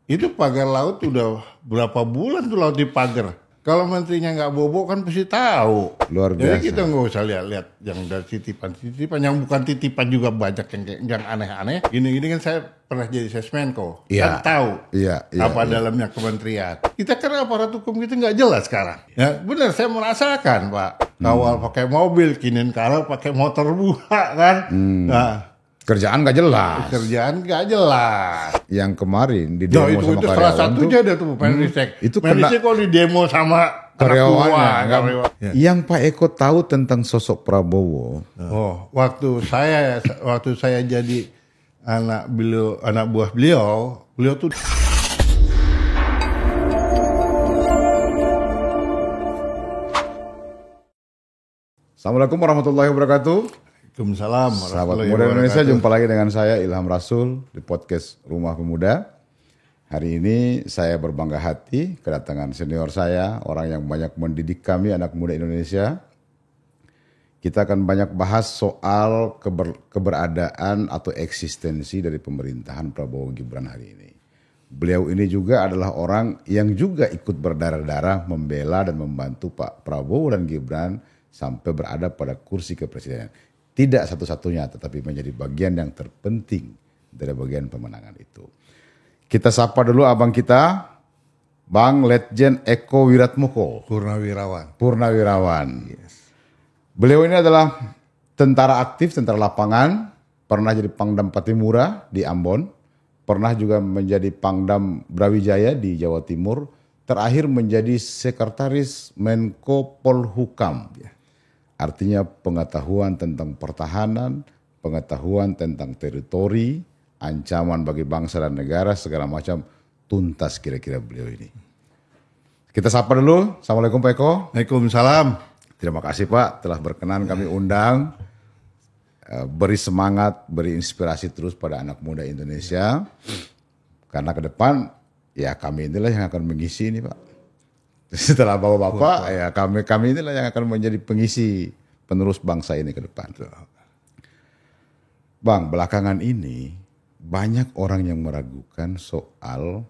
Itu pagar laut udah berapa bulan tuh laut dipagar. Kalau menterinya nggak bobo kan pasti tahu. Luar biasa. Jadi kita nggak usah lihat-lihat yang dari titipan, yang bukan titipan juga banyak yang aneh-aneh. Gini-gini kan saya pernah jadi sesmenko, kan tahu apa dalamnya kementerian. Kita kan aparat hukum kita nggak jelas sekarang. Ya benar, saya merasakan Pak. Kawal pakai mobil, kinin kawal pakai motor buah kan. Nah, kerjaan nggak jelas. Kerjaan nggak jelas. Yang kemarin di demo itu, sama itu karyawan salah satunya ada tuh Menristek. Itu Menristek kalau di demo sama karyawannya. karyawan. Yang Pak Eko tahu tentang sosok Prabowo. Waktu saya jadi anak buah beliau tuh. Assalamualaikum warahmatullahi wabarakatuh. Waalaikumsalam. Sahabat Muda Indonesia, jumpa lagi dengan saya Ilham Rasul di podcast Rumah Pemuda. Hari ini saya berbangga hati kedatangan senior saya, orang yang banyak mendidik kami anak muda Indonesia. Kita akan banyak bahas soal keberadaan atau eksistensi dari pemerintahan Prabowo Gibran hari ini. Beliau ini juga adalah orang yang juga ikut berdarah-darah membela dan membantu Pak Prabowo dan Gibran sampai berada pada kursi kepresidenan. Tidak satu-satunya, tetapi menjadi bagian yang terpenting dari bagian pemenangan itu. Kita sapa dulu abang kita, Bang Letjen Eko Wiratmoko. Purnawirawan. Yes. Beliau ini adalah tentara aktif, tentara lapangan, pernah jadi Pangdam Patimura di Ambon, pernah juga menjadi Pangdam Brawijaya di Jawa Timur, terakhir menjadi Sekretaris Menko Polhukam. Artinya pengetahuan tentang pertahanan, pengetahuan tentang teritori, ancaman bagi bangsa dan negara, segala macam tuntas kira-kira beliau ini. Kita sapa dulu. Assalamualaikum Pak Eko. Waalaikumsalam. Terima kasih Pak telah berkenan kami undang. Beri semangat, beri inspirasi terus pada anak muda Indonesia. Karena ke depan ya kami inilah yang akan mengisi ini Pak. Setelah bapak-bapak, ya kami inilah yang akan menjadi pengisi penerus bangsa ini ke depan. Bang, belakangan ini banyak orang yang meragukan soal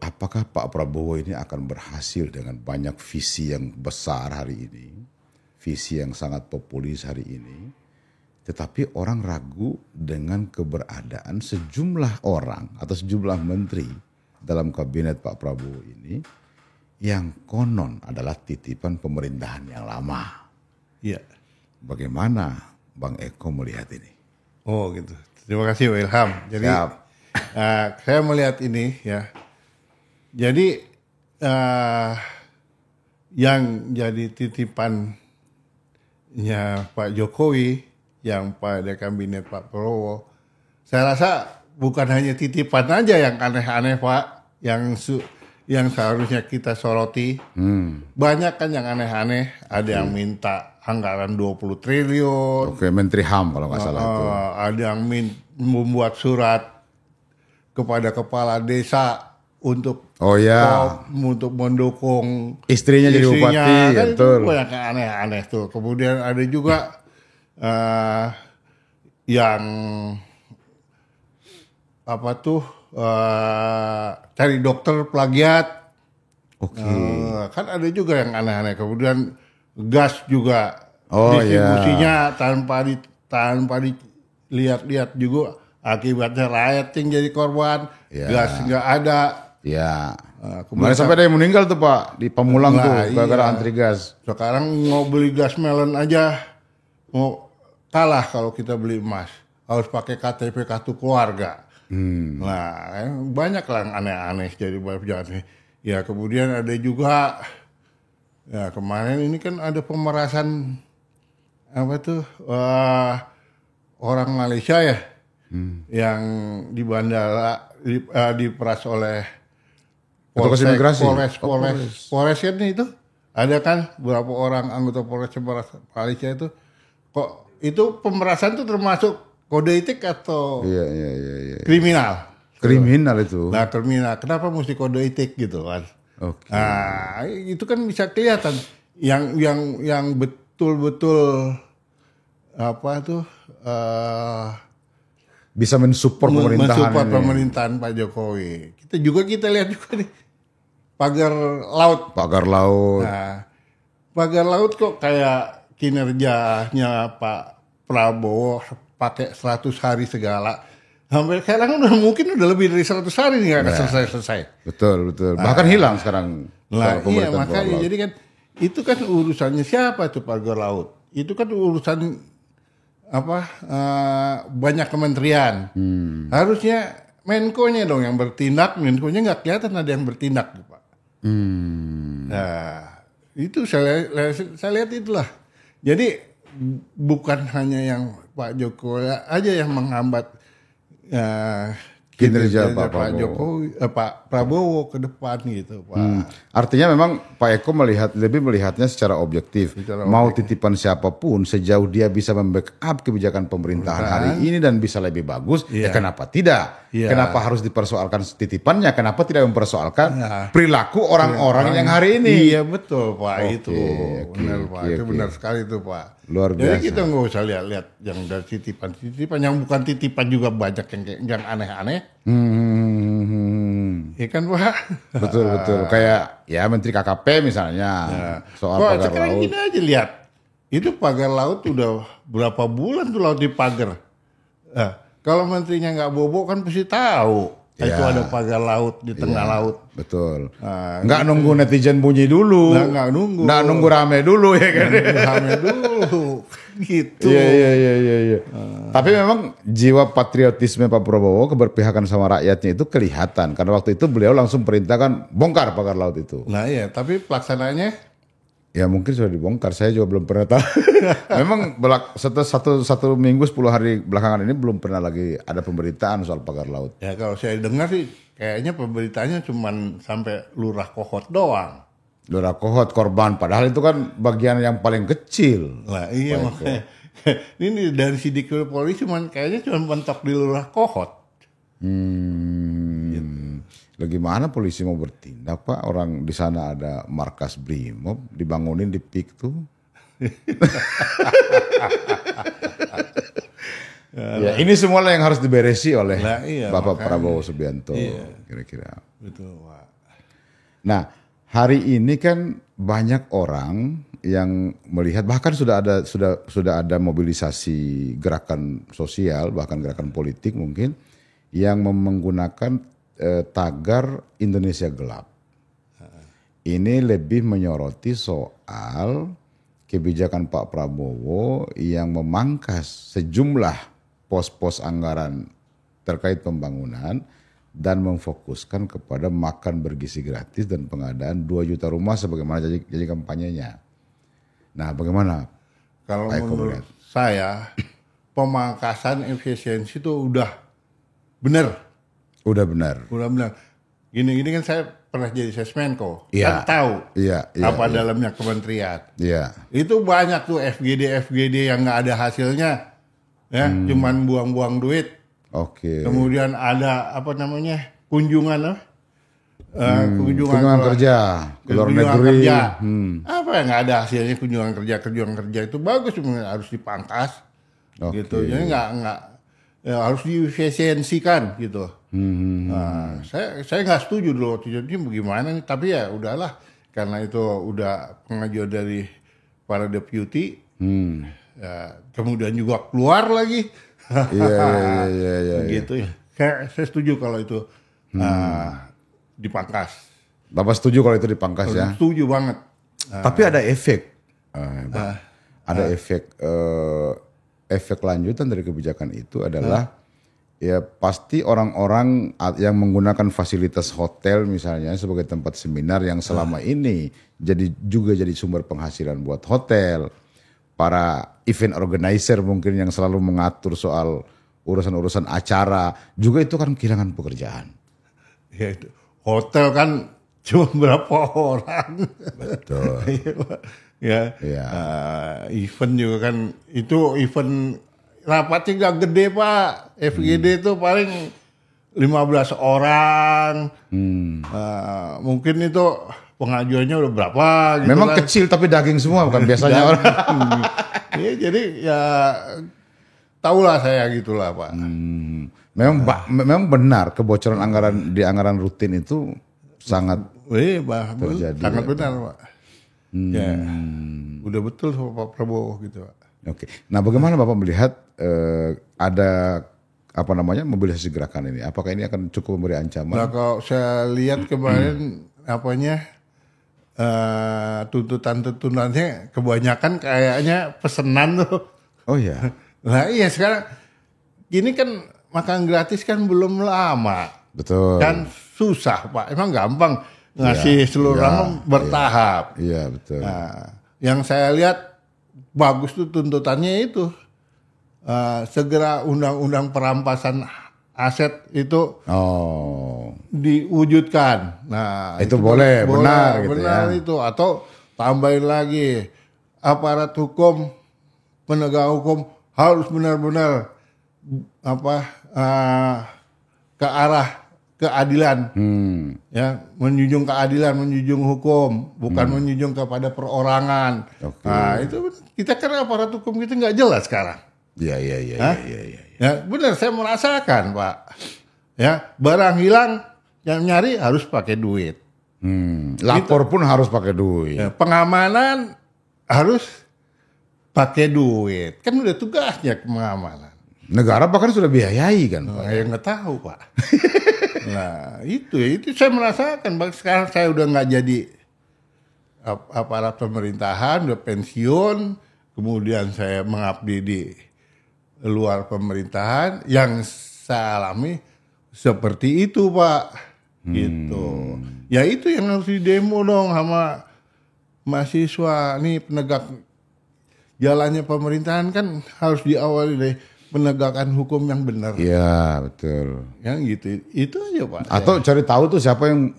apakah Pak Prabowo ini akan berhasil dengan banyak visi yang besar hari ini, visi yang sangat populis hari ini, tetapi orang ragu dengan keberadaan sejumlah orang atau sejumlah menteri dalam kabinet Pak Prabowo ini, yang konon adalah titipan pemerintahan yang lama. Iya. Bagaimana Bang Eko melihat ini? Oh gitu. Terima kasih Ilham. Jadi saya melihat ini ya. Jadi yang jadi titipannya Pak Jokowi yang pada kabinet Pak Prabowo, saya rasa bukan hanya titipan aja yang aneh-aneh Pak, yang seharusnya kita soroti. Banyak kan yang aneh-aneh. Ada yang minta anggaran 20 triliun. Oke, Menteri HAM kalau nggak salah itu. Ada yang membuat surat kepada kepala desa untuk untuk mendukung istrinya jadi bupati. Kan betul. Itu banyak yang aneh-aneh tuh. Kemudian ada juga yang apa tuh cari dokter plagiat. Kan ada juga yang aneh-aneh. Kemudian gas juga distribusinya tanpa dilihat-lihat juga, akibatnya rakyat yang jadi korban. Gas nggak ada. Kemarin sampai ada yang meninggal tuh Pak di Pamulang tuh gara-gara antri gas. Sekarang mau beli gas melon aja mau kalah kalau kita beli emas, harus pakai KTP kartu keluarga. Nah, banyak lah yang aneh-aneh jadi banyak. Ya kemudian ada juga ya kemarin ini kan ada pemerasan apa tuh orang Malaysia ya yang di bandara diperas oleh Polres kan itu ada kan beberapa orang anggota Polres Malaysia itu. Kok itu pemerasan itu termasuk kode etik atau kriminal? Kriminal itu. Nah kriminal, kenapa mesti kode etik gitu kan? Nah itu kan bisa kelihatan yang betul-betul apa tuh bisa mensupport pemerintahan mensupport ini. pemerintahan Pak Jokowi. Kita lihat juga nih pagar laut. Pagar laut. Nah, pagar laut kok kayak kinerjanya Pak Prabowo pakai 100 hari segala. Sampai sekarang mungkin udah lebih dari 100 hari nih nggak selesai. Betul. Bahkan hilang sekarang. Lah iya pemerintahan pagar makanya laut. jadi kan itu kan urusannya siapa tuh pagar laut? Itu kan urusan banyak kementerian. Harusnya Menko-nya dong yang bertindak, Menko-nya nggak kelihatan ada yang bertindak, Pak. Nah, itu saya lihat itulah. Jadi bukan hanya yang Pak Jokowi aja yang menghambat Kinerja Pak Pak Jokowi, Pak Prabowo ke depan gitu, Pak. Artinya memang Pak Eko lebih melihatnya secara objektif. Mau titipan siapapun sejauh dia bisa membackup kebijakan pemerintahan hari ini dan bisa lebih bagus, ya kenapa tidak? Kenapa harus dipersoalkan titipannya? Kenapa tidak mempersoalkan perilaku orang-orang yang hari ini? Iya betul Pak, itu benar Pak, itu benar sekali itu Pak. Luar biasa. Jadi kita nggak usah lihat yang dari titipan yang bukan titipan juga banyak yang aneh-aneh. Iya kan Pak? Betul. Kayak ya Menteri KKP misalnya soal pagar sekarang laut. gini aja lihat, itu pagar laut udah berapa bulan tuh laut dipagar. Kalau menterinya nggak bobo kan pasti tahu. Itu ada pagar laut di tengah laut. Betul. Nggak nunggu netizen bunyi dulu. Nggak nunggu. Nggak nunggu rame dulu ya kan. Rame dulu. Gitu. Iya. Tapi memang jiwa patriotisme Pak Prabowo, keberpihakan sama rakyatnya itu kelihatan. Karena waktu itu beliau langsung perintahkan bongkar pagar laut itu. Nah iya, tapi pelaksanaannya? Ya mungkin sudah dibongkar, saya juga belum pernah tahu. Memang setelah satu minggu 10 hari belakangan ini belum pernah lagi ada pemberitaan soal pagar laut. Ya kalau saya dengar sih kayaknya pemberitanya cuma sampai Lurah Kohot doang. Lurah Kohot korban, padahal itu kan bagian yang paling kecil. Nah iya makanya. Ini dari sidik polisi kayaknya cuma mentok di Lurah Kohot. Gimana polisi mau bertindak Pak? Orang di sana ada markas Brimob dibangunin di PIK tuh. Ya, ini semua yang harus diberesi oleh Bapak Prabowo Subianto kira-kira. Betul Pak. Nah hari ini kan banyak orang yang melihat bahkan sudah ada mobilisasi gerakan sosial bahkan gerakan politik mungkin yang menggunakan tagar Indonesia Gelap. Ini lebih menyoroti soal kebijakan Pak Prabowo yang memangkas sejumlah pos-pos anggaran terkait pembangunan dan memfokuskan kepada makan bergizi gratis dan pengadaan 2 juta rumah sebagaimana janji kampanyenya. Nah, bagaimana? Kalau menurut saya pemangkasan efisiensi itu udah benar. Udah benar. Gini kan saya pernah jadi Sesmenko. Kan tahu apa dalamnya kementerian. Iya. Itu banyak tuh FGD yang nggak ada hasilnya. Ya, cuman buang-buang duit. Oke. Kemudian ada kunjungan kerja ke luar negeri. Apa yang nggak ada hasilnya kunjungan kerja itu bagus harus dipangkas. Gitu. Jadi nggak harus diefisiensikan gitu. Nah, saya nggak setuju dulu jadi bagaimana nih, tapi ya udahlah karena itu udah pengajuan dari para deputi, kemudian juga keluar lagi, Iya. gitu ya. Saya setuju kalau itu dipangkas. Bapak setuju kalau itu dipangkas ya? Setuju banget. Tapi ada efek, ada efek lanjutan dari kebijakan itu adalah ya pasti orang-orang yang menggunakan fasilitas hotel misalnya sebagai tempat seminar yang selama ini jadi sumber penghasilan buat hotel, para event organizer mungkin yang selalu mengatur soal urusan-urusan acara juga itu kan kehilangan pekerjaan. Ya itu hotel kan cuma berapa orang. Betul. Ya. Event juga kan itu event rapatnya gak gede Pak. FGD itu paling 15 orang. Mungkin itu pengajuannya udah berapa gitu. Memang kan. kecil tapi daging semua bukan biasanya orang. Iya jadi ya tahulah saya gitulah Pak. Memang benar kebocoran anggaran rutin itu sangat terjadi. Sangat benar Pak. Ya, udah betul sama Pak Prabowo gitu Pak. Oke. Nah, bagaimana Bapak melihat ada mobilisasi gerakan ini? Apakah ini akan cukup memberi ancaman? Nah, kalau saya lihat kemarin tuntutannya kebanyakan kayaknya pesenan tuh. Oh ya. Nah iya sekarang gini kan makan gratis kan belum lama. Betul. Kan susah Pak. Emang gampang ngasih seluruh orang bertahap. Iya betul. Nah, yang saya lihat bagus tuh tuntutannya itu segera undang-undang perampasan aset itu diwujudkan. Nah itu boleh, benar gitu benar ya. itu atau tambahin lagi aparat hukum, penegak hukum harus benar-benar ke arah keadilan, ya menjunjung keadilan, menjunjung hukum, bukan menjunjung kepada perorangan. Okay. Nah itu kita kan aparat hukum kita nggak jelas sekarang. Iya. Ya benar saya merasakan Pak. Ya barang hilang yang nyari harus pakai duit. Lapor pun harus pakai duit. Ya, pengamanan harus pakai duit. Kan udah tugasnya pengamanan. Negara bahkan sudah biayai kan Pak. Ya nggak tahu Pak. Nah itu saya merasakan. Sekarang saya udah nggak jadi aparat pemerintahan, udah pensiun. Kemudian saya mengabdi di luar pemerintahan. Yang saya alami seperti itu Pak. Gitu. Ya itu yang harus didemo dong sama mahasiswa. Nih penegak jalannya pemerintahan kan harus diawali dari penegakan hukum yang benar. Iya betul. Yang gitu. Itu aja Pak. Atau cari tahu tuh siapa yang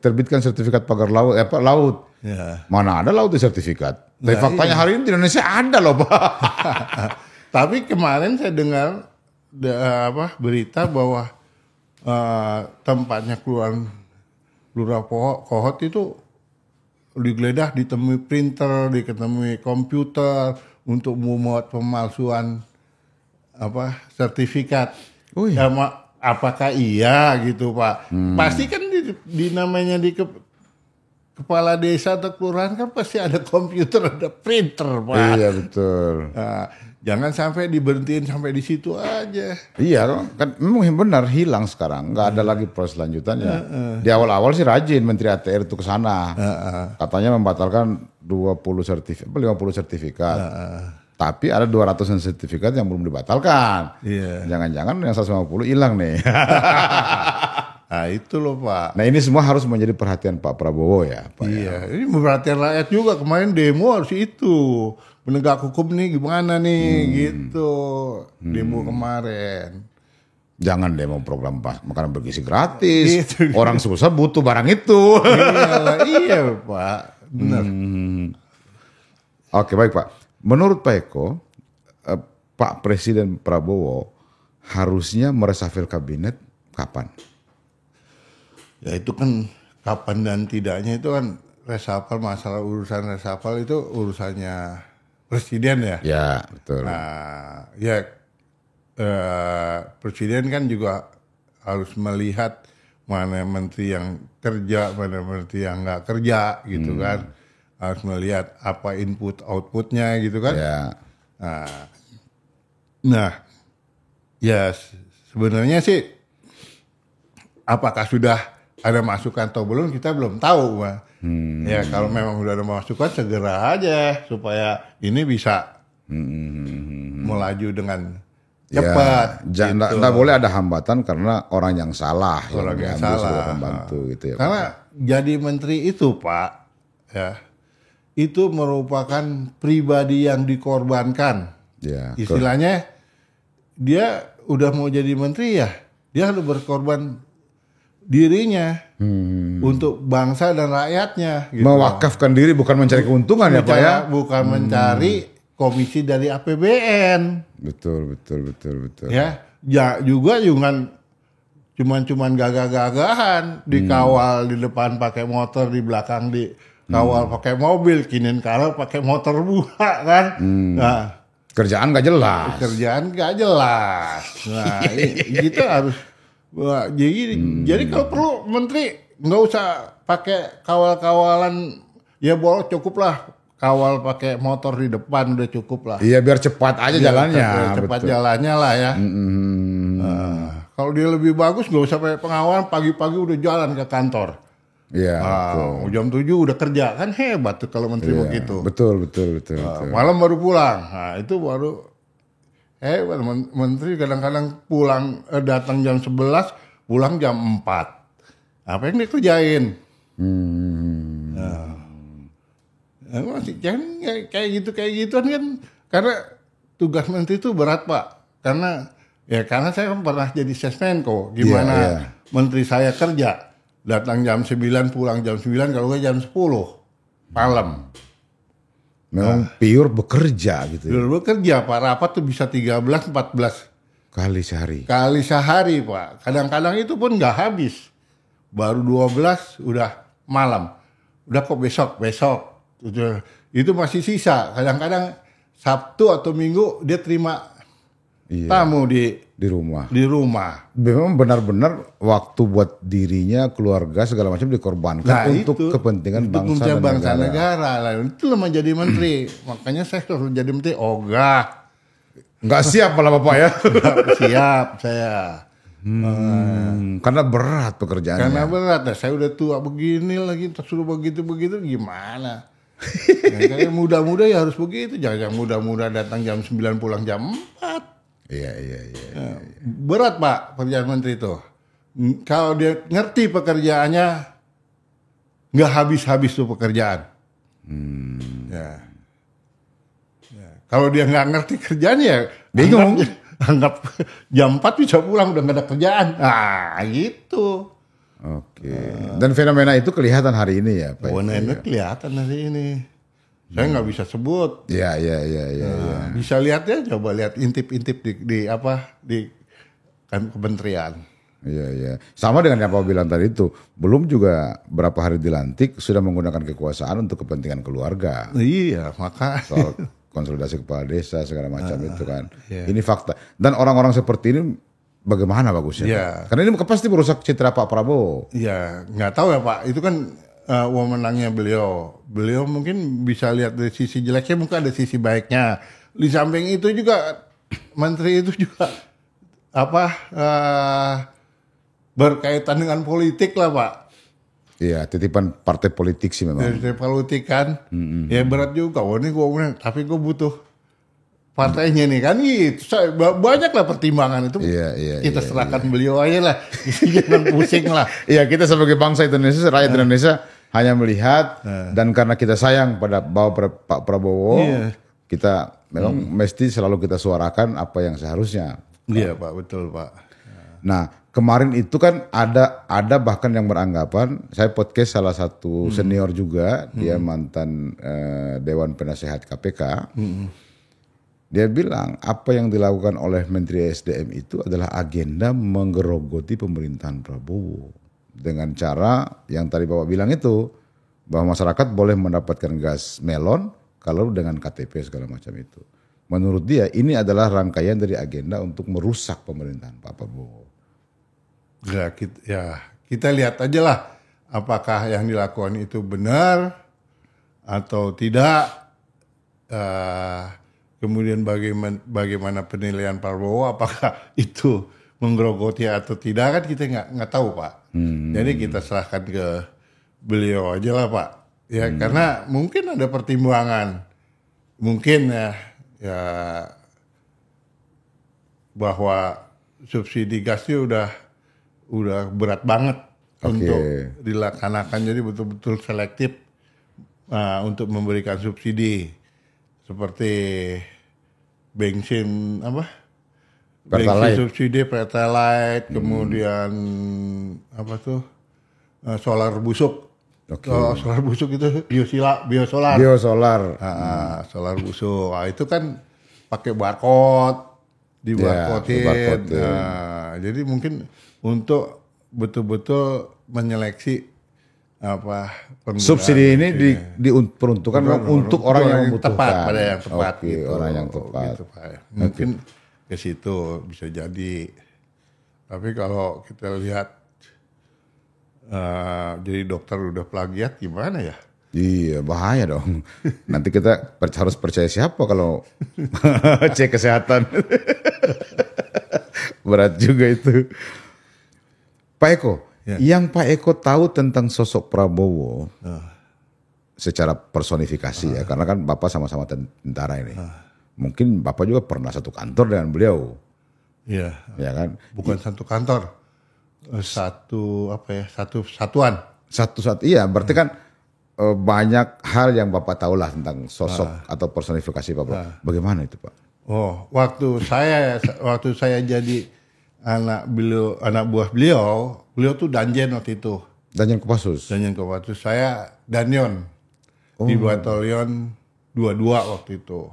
terbitkan sertifikat pagar laut. Laut. Ya. Mana ada laut di sertifikat. Tapi faktanya hari ini di Indonesia ada loh Pak. Tapi kemarin saya dengar berita bahwa tempatnya Lurah Kohot itu digeledah, ditemui printer, ditemui komputer untuk membuat pemalsuan sertifikat. Oh iya. Apakah iya gitu Pak? Pasti kan namanya di kepala desa atau kelurahan kan pasti ada komputer, ada printer Pak. Iya betul. Nah, jangan sampai diberhentiin sampai di situ aja. Iya kan memang benar hilang sekarang, nggak ada lagi proses lanjutannya. Di awal-awal sih rajin Menteri ATR itu ke sana, katanya membatalkan 50 sertifikat. Tapi ada 200 sertifikat yang belum dibatalkan. Jangan-jangan yang 150 hilang nih. Nah itu loh Pak. Nah ini semua harus menjadi perhatian Pak Prabowo ya Pak. Iya, ini perhatian rakyat juga. Kemarin demo harus itu. Penegak hukum nih gimana nih gitu. Demo kemarin. Jangan demo program makanan bergizi gratis. Gitu. Orang susah butuh barang itu. Iya Pak. Benar. Oke baik Pak. Menurut Pak Eko, Pak Presiden Prabowo harusnya meresafel kabinet kapan? Ya itu kan kapan dan tidaknya itu kan resapel, masalah urusan resapel itu urusannya presiden ya. Ya betul. Nah ya presiden kan juga harus melihat mana menteri yang kerja, mana menteri yang nggak kerja gitu kan. Harus melihat apa input outputnya gitu kan. Ya. Nah ya sebenarnya sih apakah sudah ada masukan atau belum kita belum tahu Pak. Ya kalau memang udah ada masukan segera aja supaya ini bisa melaju dengan cepat. Ya, gitu. Nggak boleh ada hambatan karena orang yang salah. Orang yang salah. Membantu, gitu ya, karena jadi menteri itu Pak, ya itu merupakan pribadi yang dikorbankan. Ya, istilahnya dia udah mau jadi menteri ya, dia harus berkorban dirinya untuk bangsa dan rakyatnya. Gitu. Mewakafkan diri bukan mencari keuntungan ya Pak ya. Bukan mencari komisi dari APBN. Betul. Ya juga cuman gagah-gagahan dikawal di depan pakai motor, di belakang dikawal pakai mobil, kinin kalau pakai motor buah kan. Nah, Kerjaan nggak jelas. Kerjaan nggak jelas. Nah, kita harus jadi kalau perlu menteri nggak usah pakai kawal-kawalan, ya boleh cukup lah kawal pakai motor di depan udah cukup lah. Iya biar cepat aja jalannya. Cepat jalannya lah ya. Kalau dia lebih bagus nggak usah pakai pengawalan, pagi-pagi udah jalan ke kantor. Iya. Jam 7 udah kerja, kan hebat tuh kalau menteri begitu. Betul. Malam baru pulang. Nah, itu baru hebat. Menteri kadang-kadang pulang datang jam 11, pulang jam 4. Apa yang dikerjain? Masih jangan kayak gitu kan, karena tugas menteri itu berat Pak, karena saya kan pernah jadi Sesmenko, gimana menteri saya kerja, datang jam 9 pulang jam 9, kalau nggak jam 10 malam. Memang pure bekerja gitu. Pure bekerja Pak, rapat tuh bisa 13-14 kali sehari. Kali sehari Pak, kadang-kadang itu pun nggak habis, baru 12 udah malam, udah kok besok. Itu masih sisa. Kadang-kadang Sabtu atau Minggu dia terima tamu di rumah. Memang benar-benar waktu buat dirinya, keluarga segala macam dikorbankan untuk kepentingan bangsa dan negara. Itulah menjadi menteri. Makanya saya harus jadi menteri ogah. Nggak siap malah Bapak ya. Siap saya. Karena berat pekerjaannya. Karena berat. Nah, saya udah tua begini lagi, suruh begitu gimana? Kayak muda-muda ya harus begitu, jangan muda-muda datang jam 9 pulang jam 4. Iya. Berat Pak pekerjaan menteri itu. Kalau dia ngerti pekerjaannya, nggak habis-habis tuh pekerjaan. Ya. Kalau dia nggak ngerti kerjaan ya bingung. Anggap jam 4 bisa pulang udah nggak ada kerjaan. Nah gitu. Oke. Dan fenomena itu kelihatan hari ini ya Pak? Fenomena kelihatan hari ini. Saya nggak bisa sebut. Iya. Bisa lihat ya, coba lihat intip-intip di kementerian. Iya. Sama dengan yang Pak bilang tadi itu, belum juga berapa hari dilantik sudah menggunakan kekuasaan untuk kepentingan keluarga. Iya, maka soal konsolidasi kepala desa segala macam itu kan. Ini fakta. Dan orang-orang seperti ini bagaimana bagusnya? Pak? Karena ini pasti merusak citra Pak Prabowo. Iya, nggak tahu ya Pak. Itu kan wewenangnya beliau. Beliau mungkin bisa lihat dari sisi jeleknya, mungkin ada sisi baiknya. Di samping itu juga menteri itu juga berkaitan dengan politik lah Pak. Iya, titipan partai politik sih memang. Partai politik kan, ya berat juga. Tapi gue butuh partainya nih kan, itu banyak lah pertimbangan itu. Kita serahkan beliau aja lah, jangan pusing lah. Iya, kita sebagai bangsa Indonesia, rakyat Indonesia hanya melihat dan karena kita sayang pada Pak Prabowo, kita memang mesti selalu kita suarakan apa yang seharusnya. Iya Pak, betul Pak. Nah kemarin itu kan ada bahkan yang beranggapan, saya podcast salah satu senior juga, dia mantan Dewan Penasehat KPK. Dia bilang apa yang dilakukan oleh Menteri SDM itu adalah agenda menggerogoti pemerintahan Prabowo. Dengan cara yang tadi Bapak bilang itu, bahwa masyarakat boleh mendapatkan gas melon kalau dengan KTP segala macam itu. Menurut dia ini adalah rangkaian dari agenda untuk merusak pemerintahan Pak Prabowo. Kita lihat aja lah apakah yang dilakukan itu benar atau tidak. Kemudian bagaimana penilaian Prabowo, apakah itu menggerogoti atau tidak, kan kita nggak tahu Pak. Jadi kita serahkan ke beliau aja lah Pak. Ya karena mungkin ada pertimbangan, mungkin ya bahwa subsidi gasnya udah berat banget untuk dilaksanakan, jadi betul-betul selektif untuk memberikan subsidi. Seperti bensin bensin subsidi Pertalite, kemudian solar busuk. Solar busuk itu biosolar. Solar busuk. Nah, itu kan pakai barcode, dibarcodein. Jadi mungkin untuk betul-betul menyeleksi penggunaan Subsidi ini diperuntukkan untuk orang yang membutuhkan. Tepat, pada yang tepat Oke, gitu. orang yang tepat. Gitu, Pak. Mungkin ke situ bisa jadi. Tapi kalau kita lihat jadi dokter udah plagiat gimana ya? Iya, bahaya dong. Nanti kita harus percaya siapa kalau cek kesehatan. Berat juga itu. Pak Eko, yang Pak Eko tahu tentang sosok Prabowo secara personifikasi ya, karena kan Bapak sama-sama tentara ini. Mungkin Bapak juga pernah satu kantor dengan beliau. Iya. Ya kan? Bukan satu kantor. Satu satuan. Iya, berarti kan banyak hal yang Bapak tahu lah tentang sosok atau personifikasi Bapak. Bagaimana itu, Pak? Oh, waktu saya jadi anak buah beliau tuh Danjen waktu itu. Danjen Kopassus. Saya Danyon di batalion 22 waktu itu.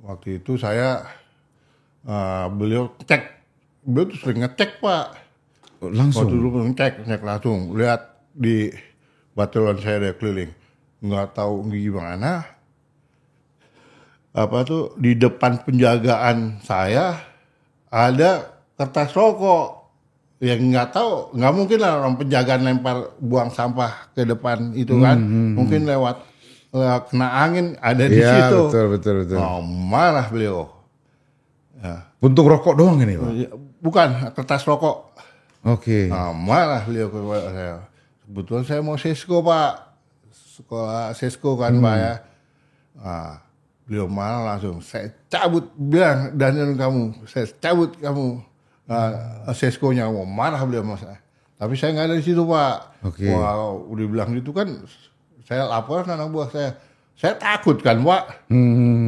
Waktu itu saya beliau tuh sering ngecek, Pak. Langsung. Waktu dulu ngecek langsung. Lihat di batalion saya ada keliling. Nggak tahu gimana. Di depan penjagaan saya ada kertas rokok. Yang nggak mungkin lah orang penjagaan lempar buang sampah ke depan itu kan. Mungkin lewat kena angin ada di situ. Betul. Marah beliau. Ya. Puntung rokok doang ini, Pak? Bukan, kertas rokok. Oke. Marah beliau kepada saya. Kebetulan saya mau sesko, Pak. Sekolah sesko kan, Pak ya. Beliau marah langsung. Saya cabut, bilang, Daniel kamu. Saya cabut kamu seskonya. Marah beliau sama saya. Tapi saya nggak ada di situ, Pak. Oke. Wah, udah bilang gitu kan. Saya lapor anak buah saya. Saya takut kan, Pak.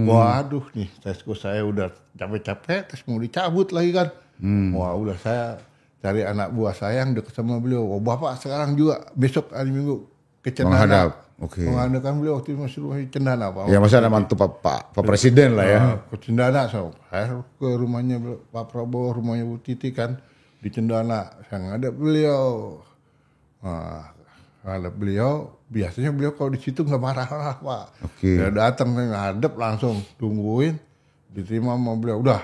Waduh nih, sesko saya udah capek-capek, terus mau dicabut lagi kan. Wah, udah saya cari anak buah saya yang dekat sama beliau. Oh, Bapak sekarang juga besok hari Minggu ke Cendana. Menghadap. Oke. Menghadapkan beliau waktu itu masih rumah Cendana, Pak. Ya masih ada mantu Pak Presiden lah ya. Ke Cendana, saya ke rumahnya Pak Prabowo, rumahnya Bu Titi kan di Cendana. Saya ngadep beliau. Ngadep beliau, biasanya beliau kalau di situ nggak marah-marah, Pak. Oke. Dia datang ngadep langsung tungguin, diterima sama beliau. Udah,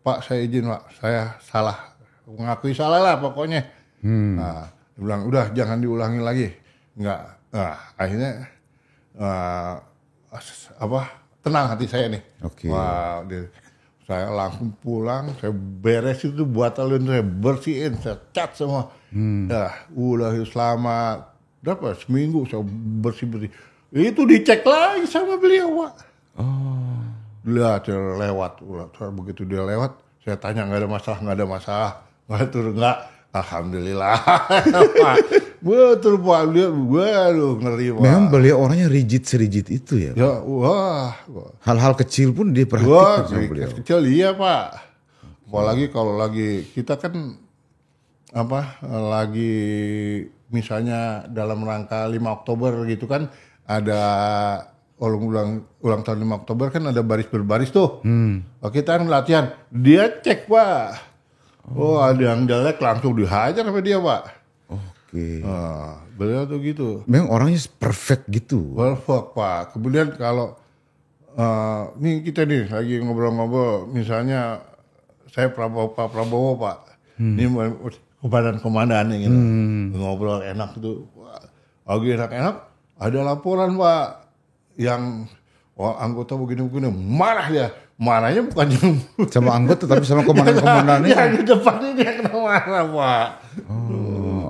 Pak saya izin, Pak, saya salah, mengakui salah lah pokoknya. Dia bilang udah jangan diulangi lagi. Nggak. Akhirnya tenang hati saya nih. Oke. Wah, saya langsung pulang, saya beres itu batalion saya bersihin, saya cat semua. Udah selamat. Berapa? Seminggu saya bersih-bersih. Itu dicek lagi sama beliau, Pak. Lihat dia lewat. Begitu dia lewat, saya tanya nggak ada masalah. Nggak. Alhamdulillah. Betul, Pak. Waduh, ngeri, Pak. Memang beliau orangnya rigid itu ya. Ya, wah. Hal-hal kecil pun dia perhatikan sama beliau. Kecil iya, Pak. Apalagi kalau lagi kita kan lagi misalnya dalam rangka 5 Oktober gitu kan ada ulang tahun 5 Oktober kan ada baris berbaris tuh. Kita kan latihan, dia cek, Pak. Ada yang jelek langsung dihajar sama dia, Pak. Oke. Beliau tuh gitu. Memang orangnya perfect gitu. Perfect, Pak. Kemudian kalau nih kita nih lagi ngobrol-ngobrol, misalnya saya Pak Prabowo, Pak. Ini komandan gitu. Ngobrol enak tuh. Lagi enak-enak, ada laporan, Pak. Yang anggota begini-begini, marah dia. Marahnya bukan yang sama anggota tapi sama komandan-komandannya. Yang di depan ini yang kena marah, Pak.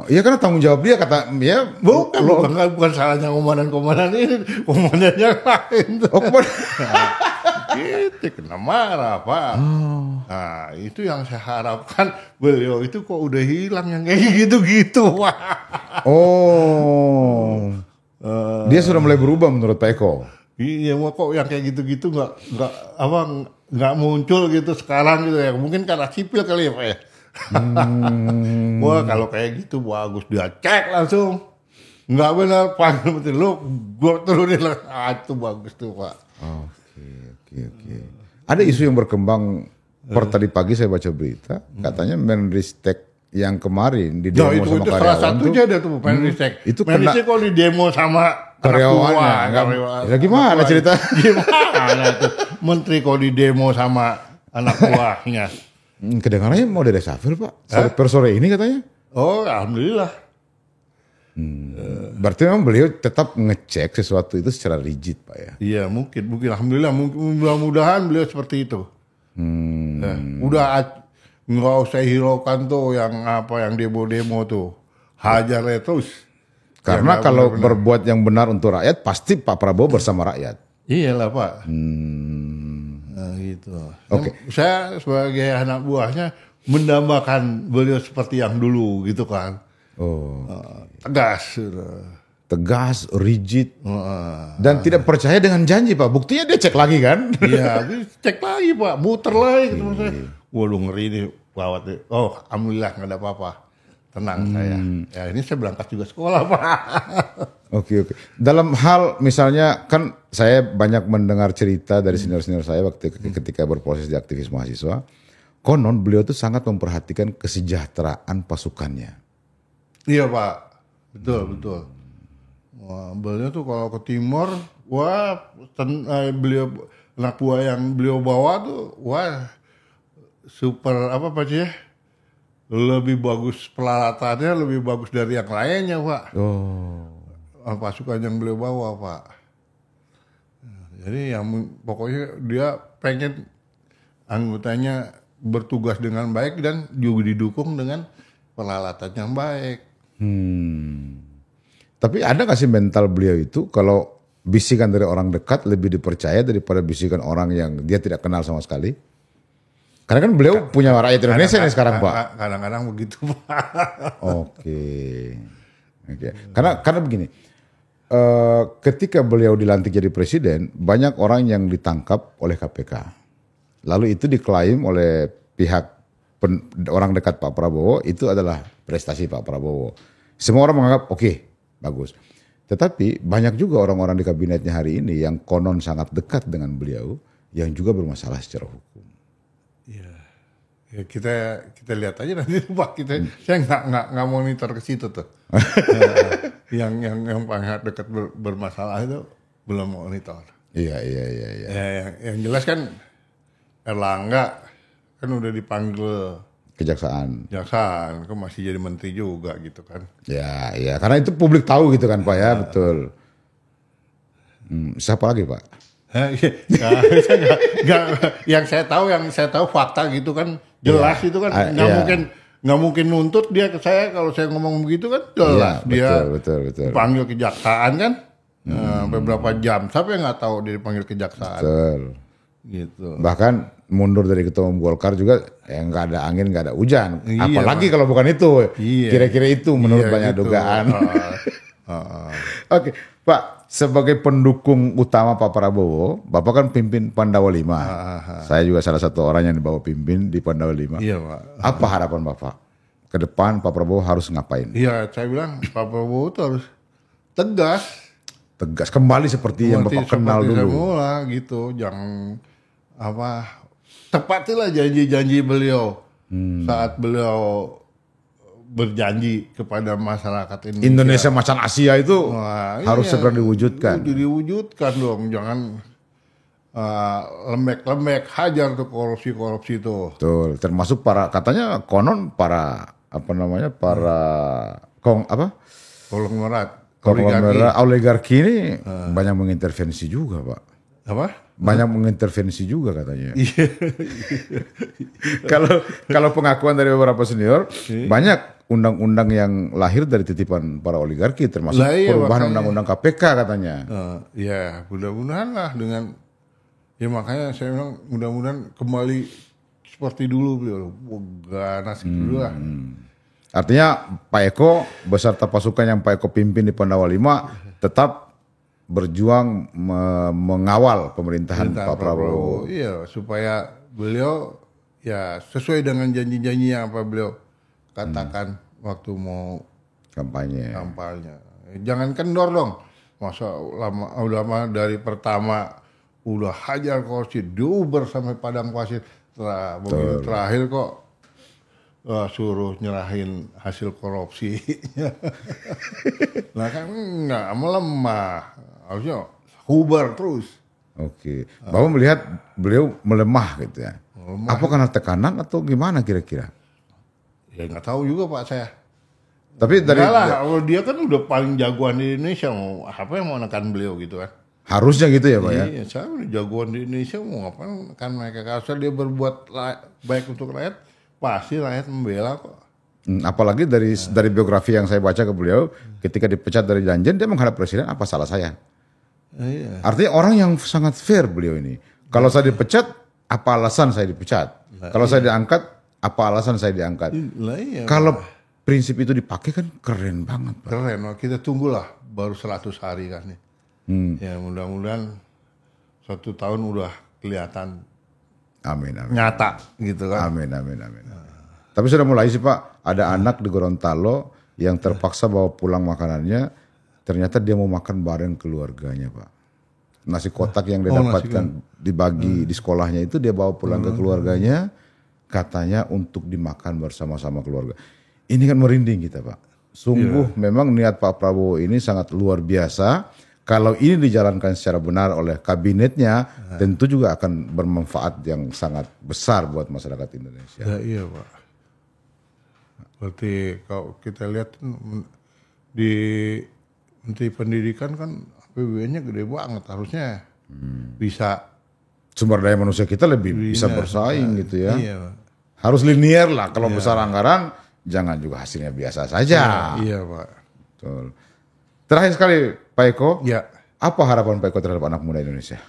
Iya karena tanggung jawab dia kata ya. Bukan salahnya komandan ini, komandannya lain. Gitu kena marah, Pak. Nah itu yang saya harapkan, beliau itu kok udah hilang yang kayak gitu-gitu, Pak. Dia sudah mulai berubah menurut Pak Eko. Iya, kok yang kayak gitu-gitu nggak muncul gitu sekarang gitu ya. Mungkin karena sipil kali ya, Pak ya. Wah, kalau kayak gitu bagus, dia cek langsung. Nggak benar, panggil betul lu, gue turunin lah. Itu bagus tuh, Pak. Oke. Ada isu yang berkembang tadi pagi saya baca berita, katanya Menristek yang kemarin di Nah, demo sama itu salah karyawan satunya ada tuh Menristek. itu Menristek kalau di demo sama karyawannya. Ya gimana cerita? Gimana tuh Menteri kalau di demo sama anak buahnya? Kedengarannya mau diresafel Pak. Sore ini katanya. Oh, alhamdulillah. Berarti memang beliau tetap ngecek sesuatu itu secara rigid Pak ya. Iya mungkin alhamdulillah mudah-mudahan beliau seperti itu. Udah nggak usah hiraukan tuh yang demo-demo tuh, hajar terus. Karena kalau berbuat yang benar untuk rakyat pasti Pak Prabowo bersama rakyat. Iyalah Pak. Nah, gitu. Oke. Saya sebagai anak buahnya mendambakan beliau seperti yang dulu gitu kan. Oh. Tegas. Tegas, rigid, dan tidak percaya dengan janji Pak. Buktinya dia cek lagi kan? Iya, cek lagi Pak, muter lagi gitu maksudnya. Waduh ngeri nih, gawat nih. Oh, alhamdulillah nggak ada apa-apa. Tenang saya. Ya ini saya berangkat juga sekolah Pak. Oke. Dalam hal misalnya kan saya banyak mendengar cerita dari senior-senior saya waktu ketika berproses di aktivis mahasiswa. Konon beliau tuh sangat memperhatikan kesejahteraan pasukannya. Iya Pak, betul. Wah, beliau tuh kalau ke timur, beliau anak buah yang beliau bawa tuh, super apa Pak ya? Lebih bagus peralatannya, lebih bagus dari yang lainnya Pak. Pasukan yang beliau bawa Pak. Jadi pokoknya dia pengen anggotanya bertugas dengan baik dan juga didukung dengan peralatan yang baik. Tapi ada gak sih mental beliau itu kalau bisikan dari orang dekat lebih dipercaya daripada bisikan orang yang dia tidak kenal sama sekali? Karena kan beliau punya rakyat Indonesia nih sekarang Pak. Kadang-kadang begitu Pak. Oke. Karena begini, ketika beliau dilantik jadi presiden, banyak orang yang ditangkap oleh KPK. Lalu itu diklaim oleh pihak orang dekat Pak Prabowo, itu adalah prestasi Pak Prabowo. Semua orang menganggap oke, bagus. Tetapi banyak juga orang-orang di kabinetnya hari ini yang konon sangat dekat dengan beliau, yang juga bermasalah secara hukum. Ya kita lihat aja nanti Pak, saya nggak monitor ke situ tuh. yang paling dekat bermasalah itu belum monitor. Iya. Ya, yang jelas kan Erlangga kan udah dipanggil Kejaksaan, kan masih jadi menteri juga gitu kan. Ya, karena itu publik tahu gitu kan Pak ya, betul. Siapa lagi Pak? Yang saya tahu fakta gitu kan jelas itu kan nggak mungkin nuntut dia ke saya kalau saya ngomong begitu kan jelas betul. Panggil kejaksaan kan beberapa jam, siapa yang nggak tahu dia dipanggil kejaksaan. Betul. Gitu. Bahkan mundur dari ketua umum Golkar juga nggak ada angin nggak ada hujan. Iya, Apalagi kalau bukan itu. Iya. Kira-kira itu menurut banyak gitu. dugaan. Oke, Pak, sebagai pendukung utama Pak Prabowo, Bapak kan pimpin Pandawa 5. Saya juga salah satu orang yang dibawa pimpin di Pandawa 5. Iya, Pak. Apa harapan Bapak? Ke depan Pak Prabowo harus ngapain? Iya, saya bilang Pak Prabowo itu harus tegas Kembali seperti yang Bapak kenal dulu. Semula gitu, jangan tepatilah janji-janji beliau saat beliau berjanji kepada masyarakat Indonesia macan Asia itu harus segera diwujudkan. Diwujudkan dong, jangan lembek-lembek, hajar tuh korupsi itu. Betul, termasuk katanya konon para oligarki ini banyak mengintervensi juga Pak. Apa? Banyak mengintervensi juga katanya. Kalau pengakuan dari beberapa senior, banyak undang-undang yang lahir dari titipan para oligarki, termasuk perubahan undang-undang KPK katanya. Ya mudah-mudahan lah dengan, ya makanya saya bilang mudah-mudahan kembali seperti dulu beliau, ganas dulu lah. Artinya Pak Eko beserta pasukan yang Pak Eko pimpin di Pandawa 5 tetap berjuang mengawal pemerintahan Pak Prabowo. Iya, supaya beliau ya sesuai dengan janji-janji yang beliau katakan waktu mau kampanye. Jangan kendor dong. Masa lama dari pertama udah hajar korupsi, diuber sampai padang pasir. Terakhir kok suruh nyerahin hasil korupsi. Nah kan nggak melemah, harusnya hubar terus. Oke. Bapak melihat beliau melemah gitu ya. Apa karena tekanan atau gimana kira-kira? Ya nggak tahu juga Pak saya. Tapi dari dia kan udah paling jagoan di Indonesia, mau apa yang mau nekan beliau gitu kan? harusnya gitu ya Pak ya. Iya, saya udah jagoan di Indonesia mau ngapain kan mereka kalau dia berbuat baik untuk rakyat, pasti rakyat membela kok. Apalagi dari biografi yang saya baca ke beliau, ketika dipecat dari Danjen dia menghadap presiden, apa salah saya? Iya. Artinya orang yang sangat fair beliau ini. Kalau saya dipecat, apa alasan saya dipecat? Kalau saya diangkat, apa alasan saya diangkat? Iya, kalau prinsip itu dipakai kan keren banget Pak. Keren, kita tunggulah baru 100 hari kan nih. Ya mudah-mudahan 1 tahun udah kelihatan Amin. nyata gitu kan. Amin. Tapi sudah mulai sih Pak, ada anak di Gorontalo yang terpaksa bawa pulang makanannya, ternyata dia mau makan bareng keluarganya Pak. Nasi kotak yang dia dapatkan dibagi di sekolahnya itu dia bawa pulang ke keluarganya, katanya untuk dimakan bersama-sama keluarga. Ini kan merinding kita Pak. Sungguh memang niat Pak Prabowo ini sangat luar biasa. Kalau ini dijalankan secara benar oleh kabinetnya, tentu juga akan bermanfaat yang sangat besar buat masyarakat Indonesia. Ya, iya Pak. Berarti kalau kita lihat di Menteri Pendidikan kan APBN-nya gede banget, harusnya bisa Sumber daya manusia kita lebih bisa bersaing gitu ya. Iya, Pak. Harus linear lah, kalau besar anggaran jangan juga hasilnya biasa saja. Iya Pak. Betul. Terakhir sekali Pak Eko, Ya. apa harapan Pak Eko terhadap anak muda Indonesia?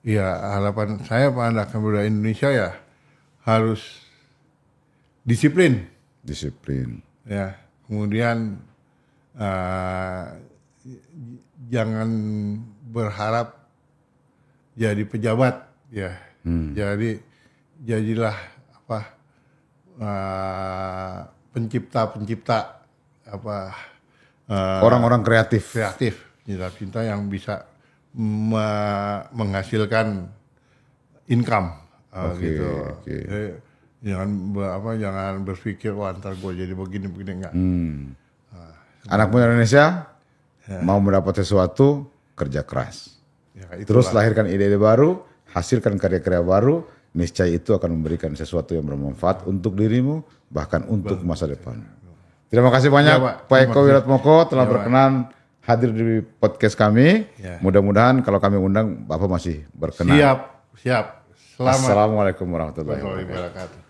Iya, harapan saya pada anak muda Indonesia ya harus disiplin. Disiplin. Ya, kemudian jangan berharap jadi pejabat ya. Jadi jadilah apa pencipta Orang-orang kreatif. cinta yang bisa menghasilkan income gitu. Oke. Jangan berpikir wah ntar gue jadi begini enggak. Anak muda Indonesia mau mendapat sesuatu, kerja keras. Ya, Terus lahirkan ide-ide baru, hasilkan karya-karya baru, niscaya itu akan memberikan sesuatu yang bermanfaat untuk dirimu, bahkan untuk masa depan. Terima kasih banyak Pak Eko Wiratmoko telah berkenan hadir di podcast kami. Ya. Mudah-mudahan kalau kami undang Bapak masih berkenan. Siap. Selamat. Assalamualaikum warahmatullahi wabarakatuh.